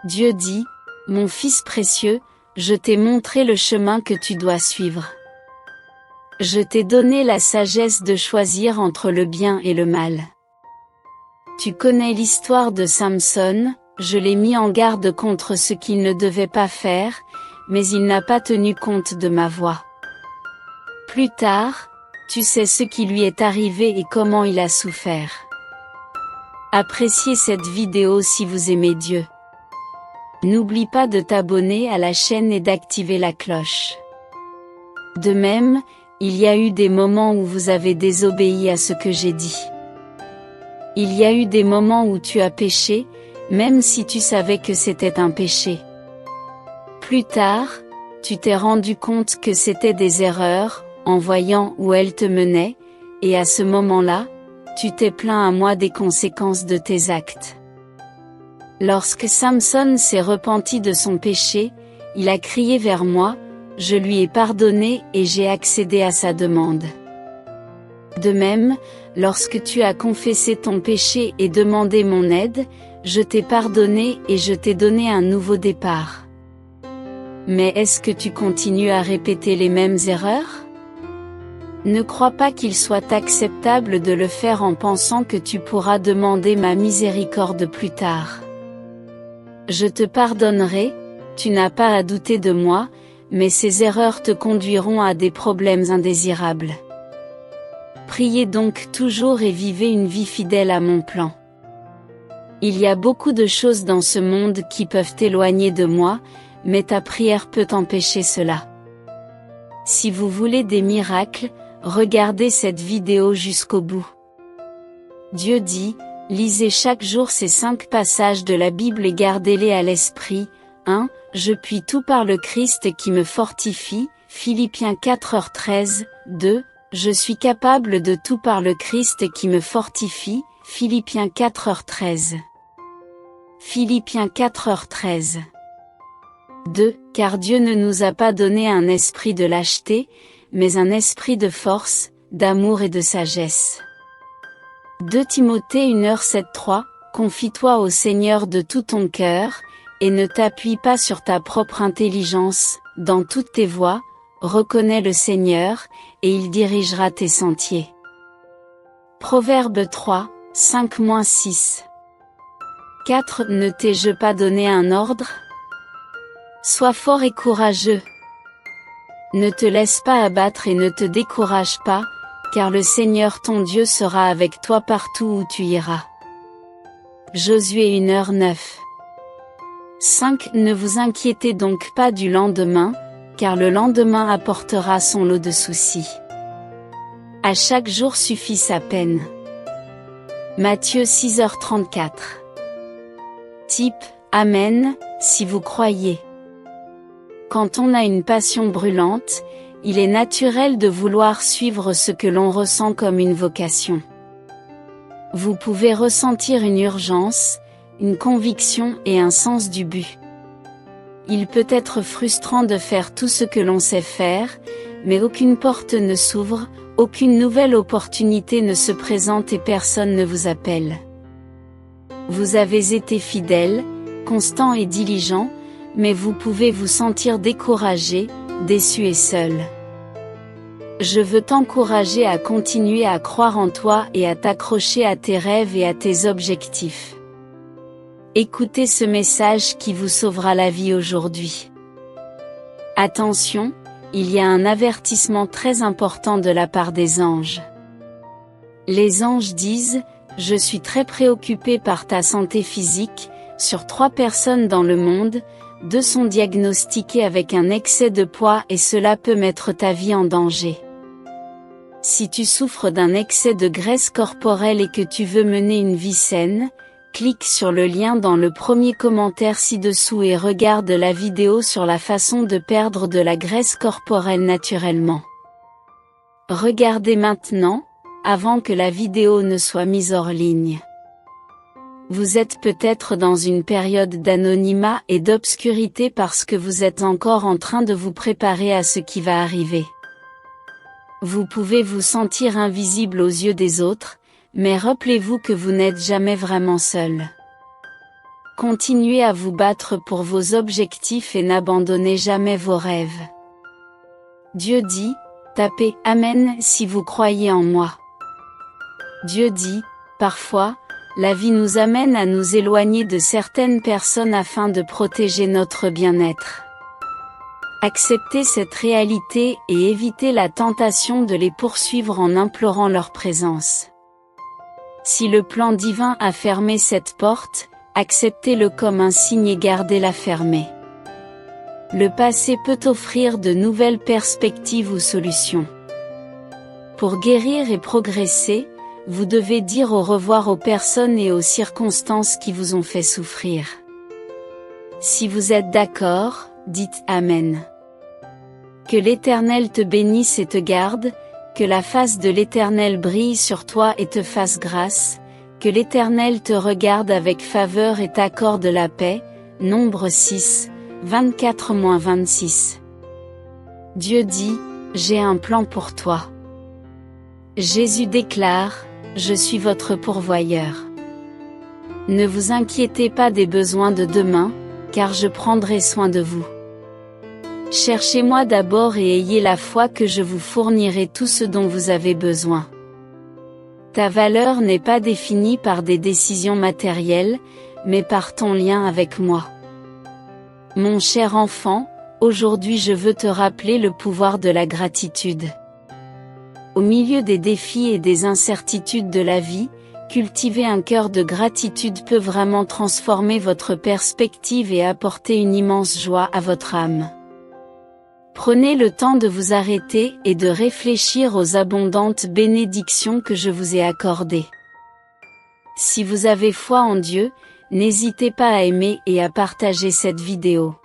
Dieu dit, « Mon fils précieux, je t'ai montré le chemin que tu dois suivre. Je t'ai donné la sagesse de choisir entre le bien et le mal. Tu connais l'histoire de Samson, je l'ai mis en garde contre ce qu'il ne devait pas faire, mais il n'a pas tenu compte de ma voix. Plus tard, tu sais ce qui lui est arrivé et comment il a souffert. Appréciez cette vidéo si vous aimez Dieu. N'oublie pas de t'abonner à la chaîne et d'activer la cloche. De même, il y a eu des moments où vous avez désobéi à ce que j'ai dit. Il y a eu des moments où tu as péché, même si tu savais que c'était un péché. Plus tard, tu t'es rendu compte que c'était des erreurs, en voyant où elles te menaient, et à ce moment-là, tu t'es plaint à moi des conséquences de tes actes. Lorsque Samson s'est repenti de son péché, il a crié vers moi, je lui ai pardonné et j'ai accédé à sa demande. De même, lorsque tu as confessé ton péché et demandé mon aide, je t'ai pardonné et je t'ai donné un nouveau départ. Mais est-ce que tu continues à répéter les mêmes erreurs? Ne crois pas qu'il soit acceptable de le faire en pensant que tu pourras demander ma miséricorde plus tard. Je te pardonnerai, tu n'as pas à douter de moi, mais ces erreurs te conduiront à des problèmes indésirables. Priez donc toujours et vivez une vie fidèle à mon plan. Il y a beaucoup de choses dans ce monde qui peuvent t'éloigner de moi, mais ta prière peut empêcher cela. Si vous voulez des miracles, regardez cette vidéo jusqu'au bout. Dieu dit, lisez chaque jour ces 5 passages de la Bible et gardez-les à l'esprit. 1. Je puis tout par le Christ qui me fortifie, Philippiens 4h13. 2. Je suis capable de tout par le Christ qui me fortifie, Philippiens 4h13. Philippiens 4h13. 2. Car Dieu ne nous a pas donné un esprit de lâcheté, mais un esprit de force, d'amour et de sagesse. 2 Timothée 1h7-3. Confie-toi au Seigneur de tout ton cœur, et ne t'appuie pas sur ta propre intelligence, dans toutes tes voies, reconnais le Seigneur, et il dirigera tes sentiers. Proverbe 3, 5-6. 4. Ne t'ai-je pas donné un ordre? Sois fort et courageux. Ne te laisse pas abattre et ne te décourage pas, car le Seigneur ton Dieu sera avec toi partout où tu iras. Josué 1h9. 5. Ne vous inquiétez donc pas du lendemain, car le lendemain apportera son lot de soucis. À chaque jour suffit sa peine. Matthieu 6h34. Type, Amen, si vous croyez. Quand on a une passion brûlante, il est naturel de vouloir suivre ce que l'on ressent comme une vocation. Vous pouvez ressentir une urgence, une conviction et un sens du but. Il peut être frustrant de faire tout ce que l'on sait faire, mais aucune porte ne s'ouvre, aucune nouvelle opportunité ne se présente et personne ne vous appelle. Vous avez été fidèle, constant et diligent, mais vous pouvez vous sentir découragé, déçu et seul. Je veux t'encourager à continuer à croire en toi et à t'accrocher à tes rêves et à tes objectifs. Écoutez ce message qui vous sauvera la vie aujourd'hui. Attention, il y a un avertissement très important de la part des anges. Les anges disent, « Je suis très préoccupé par ta santé physique », sur 3 personnes dans le monde, 2 sont diagnostiquées avec un excès de poids et cela peut mettre ta vie en danger. Si tu souffres d'un excès de graisse corporelle et que tu veux mener une vie saine, clique sur le lien dans le premier commentaire ci-dessous et regarde la vidéo sur la façon de perdre de la graisse corporelle naturellement. Regardez maintenant, avant que la vidéo ne soit mise hors ligne. Vous êtes peut-être dans une période d'anonymat et d'obscurité parce que vous êtes encore en train de vous préparer à ce qui va arriver. Vous pouvez vous sentir invisible aux yeux des autres, mais rappelez-vous que vous n'êtes jamais vraiment seul. Continuez à vous battre pour vos objectifs et n'abandonnez jamais vos rêves. Dieu dit, tapez « Amen » si vous croyez en moi. Dieu dit, parfois, la vie nous amène à nous éloigner de certaines personnes afin de protéger notre bien-être. Acceptez cette réalité et évitez la tentation de les poursuivre en implorant leur présence. Si le plan divin a fermé cette porte, acceptez-le comme un signe et gardez-la fermée. Le passé peut offrir de nouvelles perspectives ou solutions. Pour guérir et progresser, vous devez dire au revoir aux personnes et aux circonstances qui vous ont fait souffrir. Si vous êtes d'accord, dites Amen. Que l'Éternel te bénisse et te garde, que la face de l'Éternel brille sur toi et te fasse grâce, que l'Éternel te regarde avec faveur et t'accorde la paix. Nombre 6, 24-26. Dieu dit, j'ai un plan pour toi. Jésus déclare, je suis votre pourvoyeur. Ne vous inquiétez pas des besoins de demain, car je prendrai soin de vous. Cherchez-moi d'abord et ayez la foi que je vous fournirai tout ce dont vous avez besoin. Ta valeur n'est pas définie par des décisions matérielles, mais par ton lien avec moi. Mon cher enfant, aujourd'hui je veux te rappeler le pouvoir de la gratitude. Au milieu des défis et des incertitudes de la vie, cultiver un cœur de gratitude peut vraiment transformer votre perspective et apporter une immense joie à votre âme. Prenez le temps de vous arrêter et de réfléchir aux abondantes bénédictions que je vous ai accordées. Si vous avez foi en Dieu, n'hésitez pas à aimer et à partager cette vidéo.